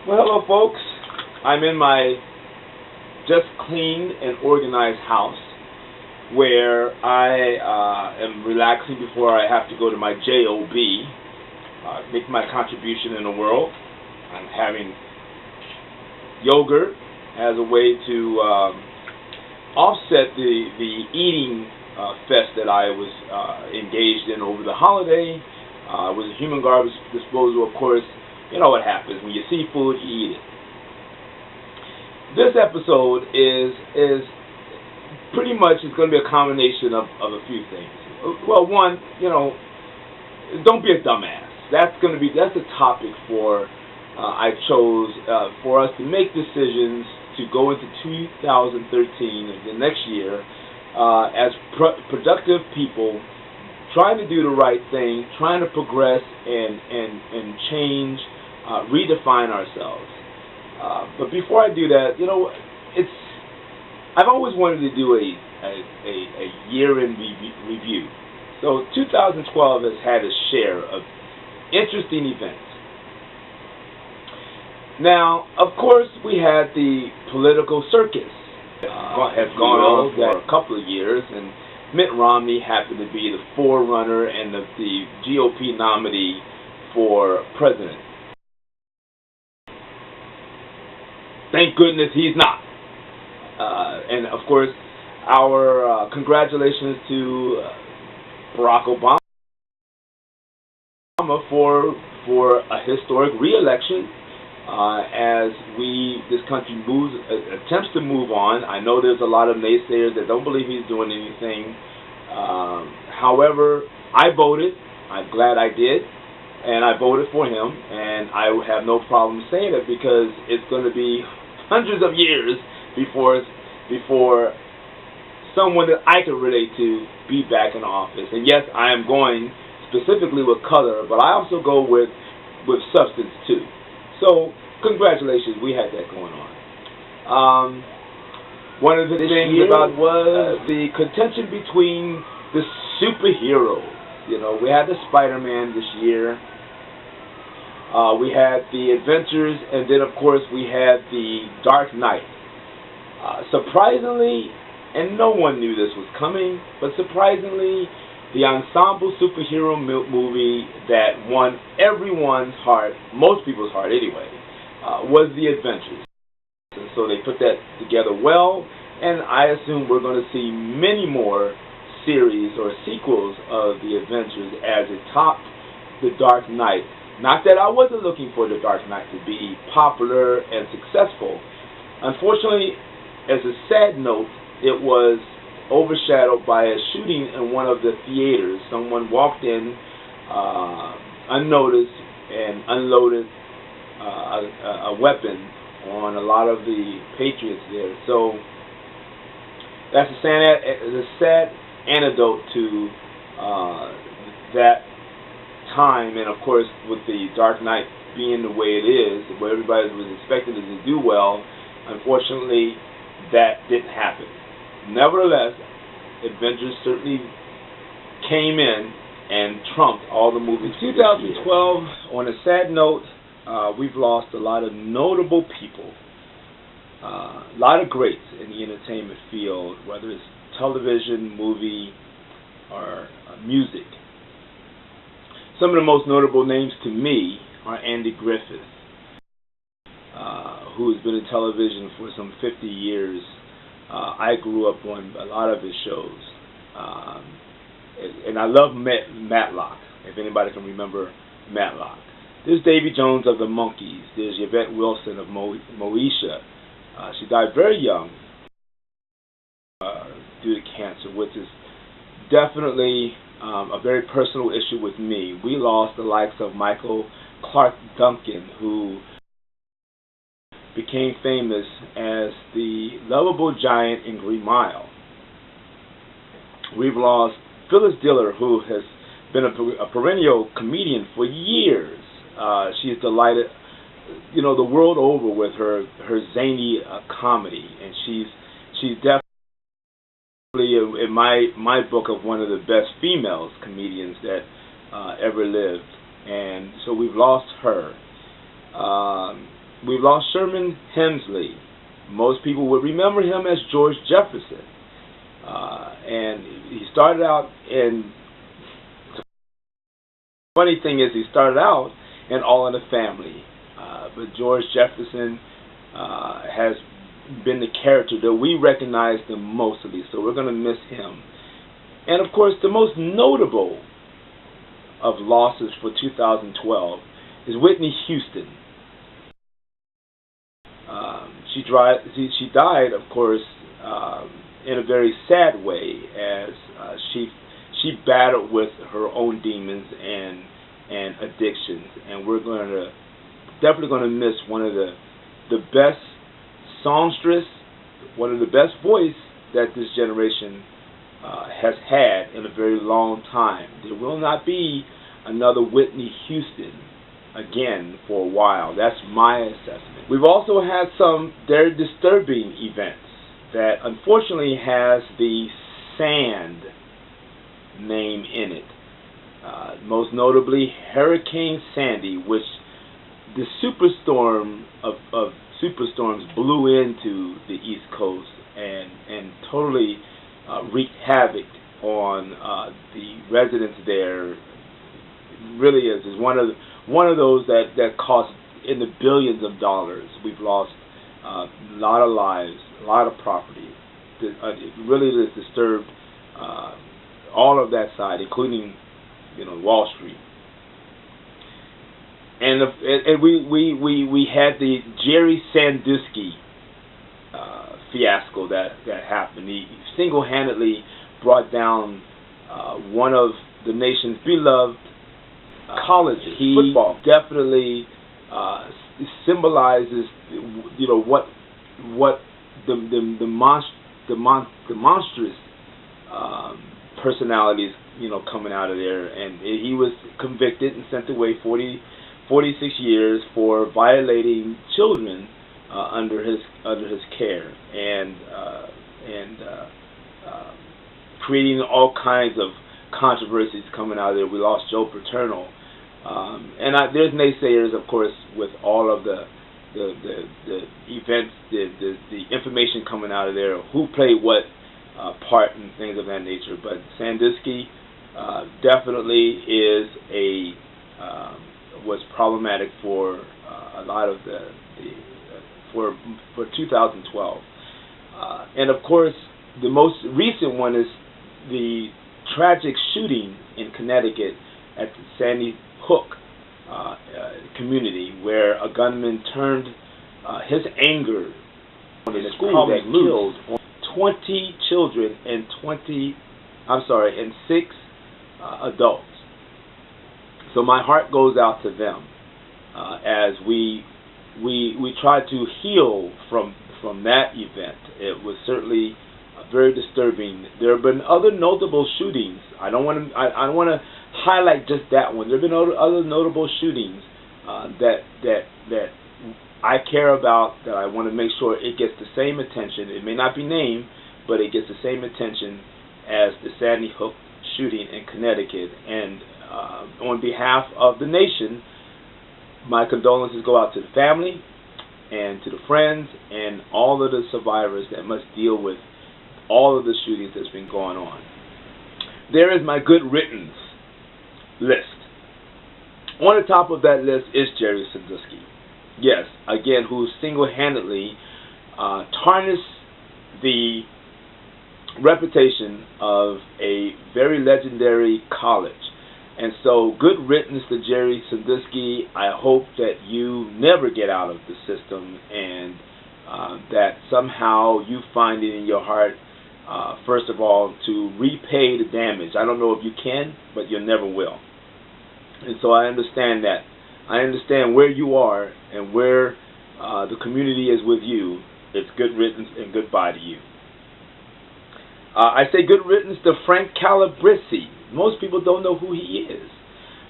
Well, hello, folks. I'm in my just cleaned and organized house where I am relaxing before I have to go to my job, make my contribution in the world. I'm having yogurt as a way to offset the eating fest that I was engaged in over the holiday. It was a human garbage disposal, of course. You know what happens when you see food, you eat it. This episode is pretty much it's going to be a combination of a few things. Well, one, don't be a dumbass. That's the topic for I chose for us to make decisions to go into 2013, the next year, as productive people, trying to do the right thing, trying to progress and change, redefine ourselves. But before I do that, I've always wanted to do a year-end review. So 2012 has had a share of interesting events. Now, of course, we had the political circus has gone on for a couple of years, and Mitt Romney happened to be the forerunner and the GOP nominee for president. Thank goodness he's not. And of course, our congratulations to Barack Obama for a historic re-election. As this country attempts to move on. I know there's a lot of naysayers that don't believe he's doing anything. However, I voted. I'm glad I did, and I voted for him. And I have no problem saying it because it's going to be hundreds of years before someone that I can relate to be back in office. And yes, I am going specifically with color, but I also go with substance too. So, congratulations, we had that going on. One of the things about was the contention between the superheroes. We had the Spider-Man this year. We had the Avengers, and then, of course, we had the Dark Knight. Surprisingly, and no one knew this was coming, but surprisingly, the ensemble superhero movie that won everyone's heart, most people's heart anyway, was The Avengers. And so they put that together well, and I assume we're going to see many more series or sequels of The Avengers as it topped The Dark Knight. Not that I wasn't looking for The Dark Knight to be popular and successful. Unfortunately, as a sad note, it was overshadowed by a shooting in one of the theaters. Someone walked in unnoticed and unloaded a weapon on a lot of the patriots there. So that's a sad antidote to that time. And of course, with the Dark Knight being the way it is, where everybody was expecting it to do well, unfortunately, that didn't happen. Nevertheless, Avengers certainly came in and trumped all the movies. In 2012, on a sad note, we've lost a lot of notable people, a lot of greats in the entertainment field, whether it's television, movie, or music. Some of the most notable names to me are Andy Griffith, who has been in television for some 50 years. I grew up on a lot of his shows, and I love Matlock, if anybody can remember Matlock. There's Davy Jones of the Monkees. There's Yvette Wilson of Moesha. She died very young due to cancer, which is definitely a very personal issue with me. We lost the likes of Michael Clarke Duncan, who became famous as the lovable giant in Green Mile. We've lost Phyllis Diller, who has been a perennial comedian for years. She's delighted, the world over with her zany comedy, and she's definitely in my book of one of the best females comedians that ever lived. And so we've lost her. We've lost Sherman Hemsley. Most people would remember him as George Jefferson. And he started out in, the funny thing is, he started out in All in the Family. But George Jefferson has been the character that we recognize the mostly, so we're going to miss him. And of course, the most notable of losses for 2012 is Whitney Houston. She died, of course, in a very sad way, as she battled with her own demons and addictions. And we're definitely going to miss one of the best songstress, one of the best voice that this generation has had in a very long time. There will not be another Whitney Houston again for a while. That's my assessment. We've also had some very disturbing events that unfortunately has the sand name in it. Most notably Hurricane Sandy, which the superstorm of superstorms blew into the East Coast and totally wreaked havoc on the residents there. It really is one of those that cost in the billions of dollars. We've lost a lot of lives, a lot of property. It really has disturbed all of that side, including Wall Street. And we had the Jerry Sandusky fiasco that happened. He single-handedly brought down one of the nation's beloved colleges. Football definitely symbolizes what the monstrous personalities coming out of there. And he was convicted and sent away 46 years for violating children under his care and creating all kinds of controversies coming out of there. We lost Joe Paterno, and there's naysayers, of course, with all of the events, the information coming out of there, who played what part and things of that nature. But Sandusky definitely is was problematic for a lot of for 2012, and of course the most recent one is the tragic shooting in Connecticut at the Sandy Hook community, where a gunman turned his anger on a school that killed 20 children and 6 adults. So my heart goes out to them as we try to heal from that event. It was certainly very disturbing. There have been other notable shootings. I don't want to highlight just that one. There have been other notable shootings that I care about, that I want to make sure it gets the same attention. It may not be named, but it gets the same attention as the Sandy Hook shooting in Connecticut. And on behalf of the nation, my condolences go out to the family and to the friends and all of the survivors that must deal with all of the shootings that's been going on. There is my good riddance list. On the top of that list is Jerry Sandusky. Yes, again, who single-handedly tarnished the reputation of a very legendary college. And so, good riddance to Jerry Sandusky. I hope that you never get out of the system, and that somehow you find it in your heart, first of all, to repay the damage. I don't know if you can, but you never will. And so I understand that. I understand where you are and where the community is with you. It's good riddance and goodbye to you. I say good riddance to Frank Calabrese. Most people don't know who he is.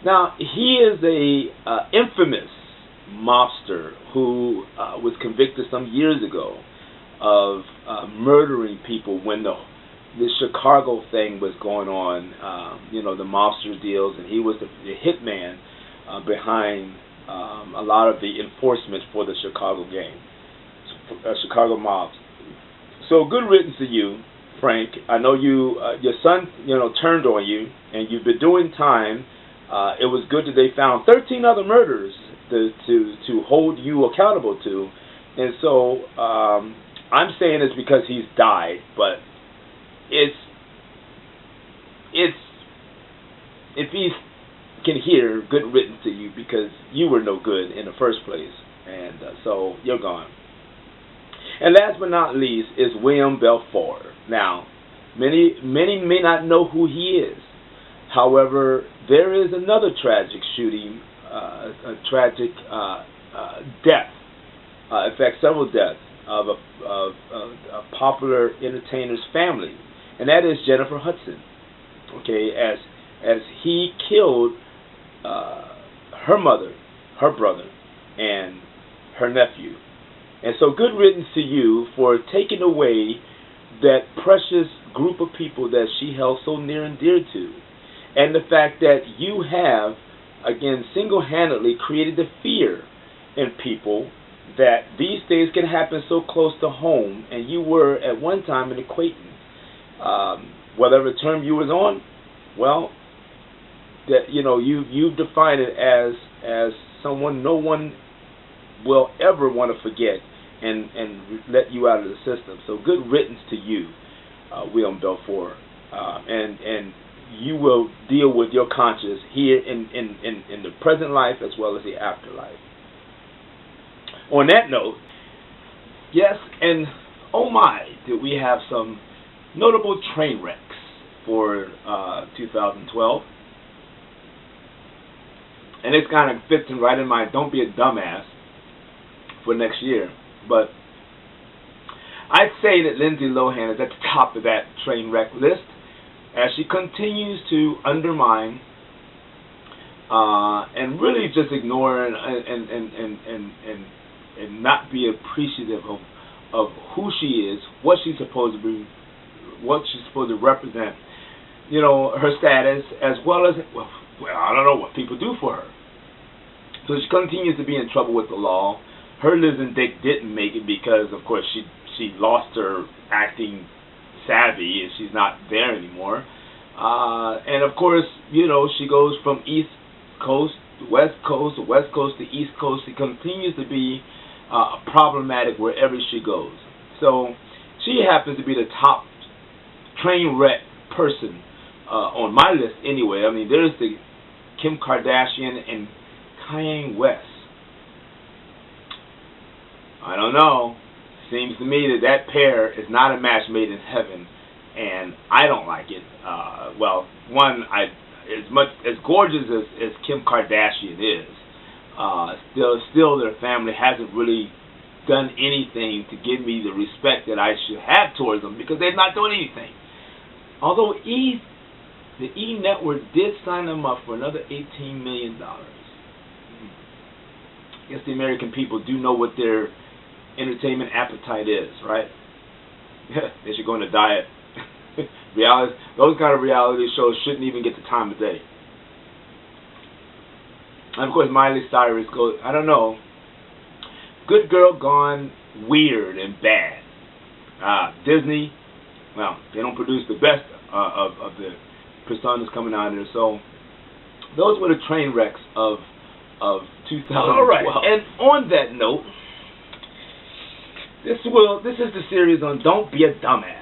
Now, he is a infamous mobster who was convicted some years ago of murdering people when the Chicago thing was going on, the mobster deals, and he was the hitman behind a lot of the enforcement for the Chicago gang, Chicago mobs. So good riddance to you, Frank. I know your son, turned on you, and you've been doing time. It was good that they found 13 other murders to hold you accountable to, and so I'm saying it's because he's died, but it's if he can hear, good riddance to you, because you were no good in the first place, and so you're gone. And last but not least is William Belfort. Now, many may not know who he is. However, there is another tragic shooting, a tragic death, in fact, several deaths of a popular entertainer's family, and that is Jennifer Hudson. Okay, as he killed her mother, her brother, and her nephew. And so good riddance to you for taking away that precious group of people that she held so near and dear to. And the fact that you have, again, single-handedly created the fear in people that these things can happen so close to home, and you were at one time an acquaintance. Whatever term you was on, well, that you've defined it as someone no one will ever want to forget and let you out of the system. So good riddance to you, William Belfort, and you will deal with your conscience here in the present life as well as the afterlife. On that note, yes, and oh my, did we have some notable train wrecks for 2012. And it's kind of fits in right in my don't be a dumbass for next year. But I'd say that Lindsay Lohan is at the top of that train wreck list as she continues to undermine and really just ignore and not be appreciative of who she is, what she's supposed to be, what she's supposed to represent, her status, as well as, well, I don't know what people do for her. So she continues to be in trouble with the law. Her Liz and Dick didn't make it because, of course, she lost her acting savvy and she's not there anymore. And, of course, she goes from East Coast to West Coast to East Coast. She continues to be problematic wherever she goes. So she happens to be the top train wreck person on my list anyway. I mean, there's the Kim Kardashian and Kanye West. I don't know. Seems to me that pair is not a match made in heaven, and I don't like it. Well, one, as gorgeous as Kim Kardashian is, still their family hasn't really done anything to give me the respect that I should have towards them because they're not doing anything. Although the E! Network did sign them up for another $18 million. I guess the American people do know what their entertainment appetite is, right? They should go on a diet. Those kind of reality shows shouldn't even get the time of day. And of course, Miley Cyrus goes, I don't know, good girl gone weird and bad. Disney, well, they don't produce the best of the personas coming out of there. So those were the train wrecks of 2012. All right, and on that note, this is the series on Don't Be a Dumbass.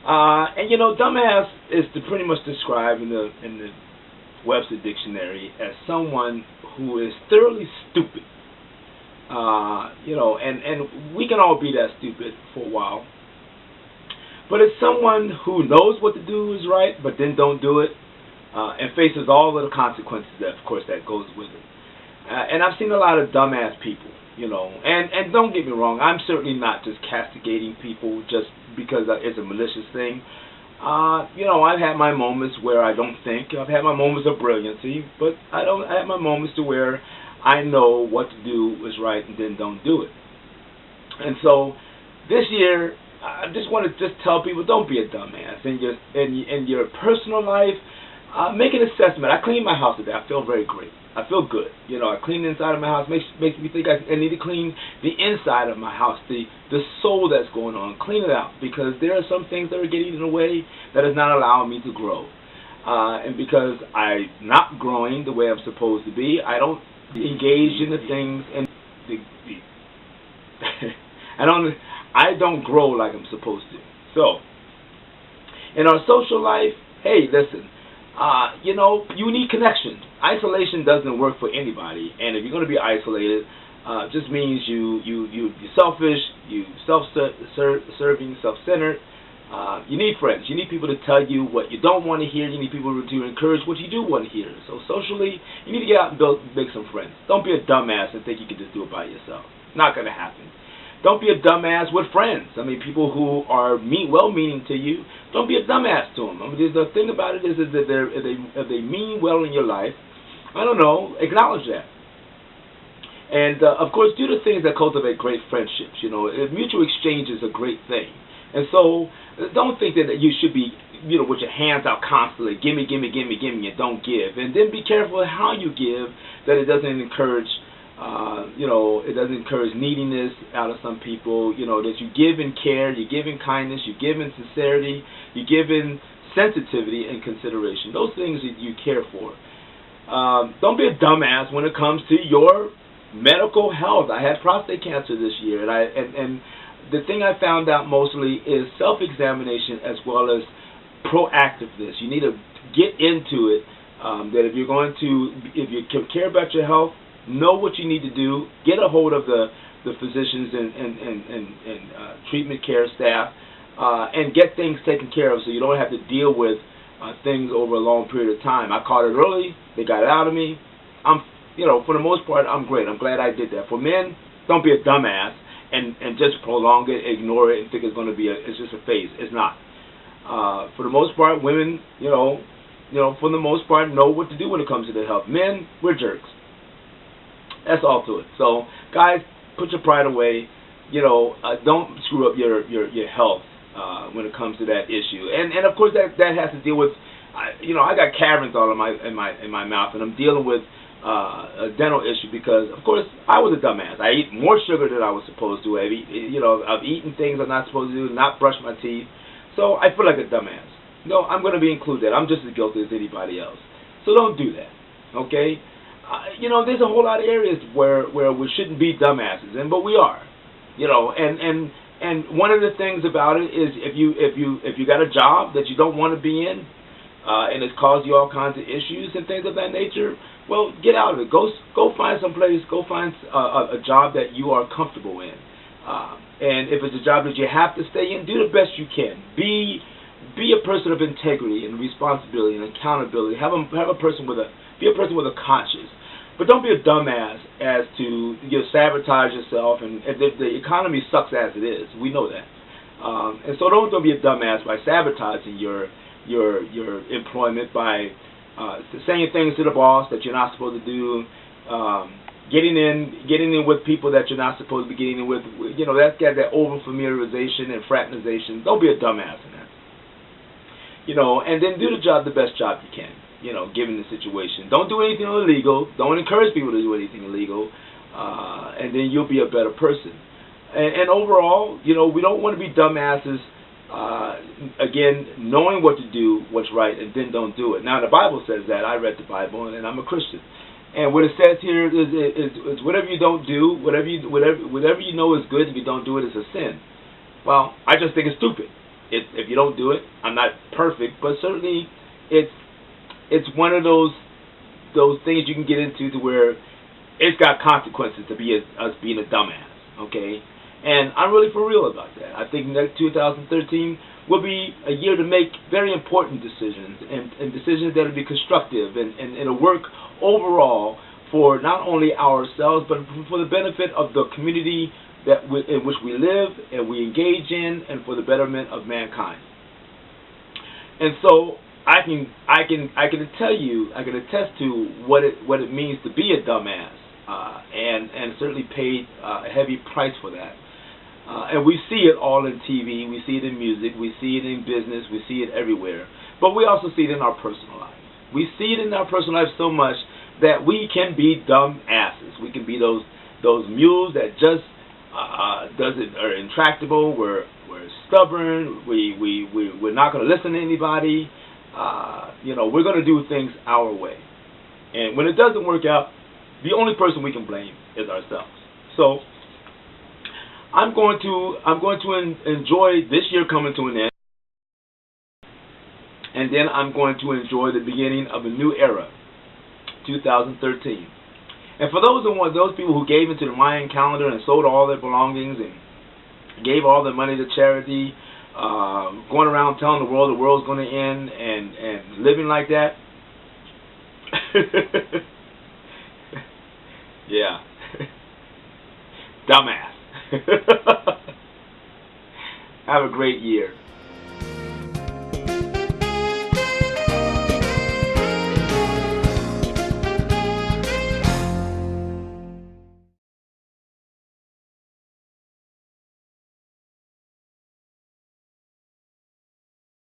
And dumbass is pretty much described in the Webster Dictionary as someone who is thoroughly stupid. And we can all be that stupid for a while. But it's someone who knows what to do is right, but then don't do it, and faces all of the consequences that, of course, that goes with it. And I've seen a lot of dumbass people, and don't get me wrong, I'm certainly not just castigating people just because it's a malicious thing. I've had my moments where I don't think. I've had my moments of brilliancy, but I have my moments to where I know what to do is right and then don't do it. And so this year, I just want to tell people, don't be a dumbass in your personal life. Make an assessment. I clean my house today. I feel very great. I feel good. You know, I clean the inside of my house. Makes me think I need to clean the inside of my house, the soul that's going on. Clean it out, because there are some things that are getting in the way that is not allowing me to grow. And because I'm not growing the way I'm supposed to be, I don't engage in the things and I don't grow like I'm supposed to. So, in our social life, hey, listen. You know, you need connection. Isolation doesn't work for anybody, and if you're going to be isolated, just means you're selfish, you self-serving, self-centered. You need friends. You need people to tell you what you don't want to hear. You need people to encourage what you do want to hear. So socially, you need to get out and make some friends. Don't be a dumbass and think you can just do it by yourself. It's not going to happen. Don't be a dumbass with friends. I mean, people who are well-meaning to you, don't be a dumbass to them. I mean, the thing about it is that if they mean well in your life, I don't know, acknowledge that. And, of course, do the things that cultivate great friendships. You know, mutual exchange is a great thing. And so don't think that you should be, you know, with your hands out constantly, gimme, gimme, gimme, gimme, and don't give. And then be careful how you give, that it doesn't encourage it doesn't encourage neediness out of some people. You know, that you give in care, you give in kindness, you give in sincerity, you give in sensitivity and consideration. Those things that you care for. Don't be a dumbass when it comes to your medical health. I had prostate cancer this year, and the thing I found out mostly is self-examination as well as proactiveness. You need to get into it. That if you care about your health, know what you need to do. Get a hold of the physicians and treatment care staff, and get things taken care of so you don't have to deal with things over a long period of time. I caught it early. They got it out of me. For the most part, I'm great. I'm glad I did that. For men, don't be a dumbass and just prolong it, ignore it, and think it's going to be it's just a phase. It's not. For the most part, women, for the most part, know what to do when it comes to their health. Men, we're jerks. That's all to it. So, guys, put your pride away. Don't screw up your health when it comes to that issue. And of course that has to deal with, I got caverns all in my mouth, and I'm dealing with a dental issue because, of course, I was a dumbass. I eat more sugar than I was supposed to. I've eaten things I'm not supposed to do, not brush my teeth. So I feel like a dumbass. No, I'm going to be included. I'm just as guilty as anybody else. So don't do that. Okay? There's a whole lot of areas where we shouldn't be dumbasses, but we are. And one of the things about it is if you got a job that you don't want to be in, and it's caused you all kinds of issues and things of that nature, well, get out of it. Go find some place. Go find a job that you are comfortable in. And if it's a job that you have to stay in, do the best you can. Be a person of integrity and responsibility and accountability. Be a person with a conscience. But don't be a dumbass as to sabotage yourself. And the economy sucks as it is. We know that. And so don't be a dumbass by sabotaging your employment, by saying things to the boss that you're not supposed to do, getting in with people that you're not supposed to be getting in with. That's got that over familiarization and fraternization. Don't be a dumbass in that. And then do the job the best job you can. Given the situation. Don't do anything illegal. Don't encourage people to do anything illegal, and then you'll be a better person. And overall, we don't want to be dumbasses. Again, knowing what to do, what's right, and then don't do it. Now, the Bible says that. I read the Bible, and I'm a Christian. And what it says here is whatever you don't do, whatever you know is good, if you don't do it, it's a sin. Well, I just think it's stupid. If you don't do it, I'm not perfect, but certainly it's one of those things you can get into to where it's got consequences to be us being a dumbass, okay? And I'm really for real about that. I think next 2013 will be a year to make very important decisions and decisions that will be constructive and it'll work overall for not only ourselves but for the benefit of the community in which we live and we engage in, and for the betterment of mankind. And so I can tell you, I can attest to what it means to be a dumbass, and certainly paid a heavy price for that. And we see it all in TV, we see it in music, we see it in business, we see it everywhere. But we also see it in our personal life. We see it in our personal life so much that we can be dumb asses. We can be those mules that just are intractable. We're stubborn. We're not going to listen to anybody. We're going to do things our way. And when it doesn't work out, the only person we can blame is ourselves. So I'm going to enjoy this year coming to an end, and then I'm going to enjoy the beginning of a new era, 2013. And for those people who gave into the Mayan calendar and sold all their belongings and gave all their money to charity, going around telling the world's going to end and living like that, yeah, dumbass. Have a great year.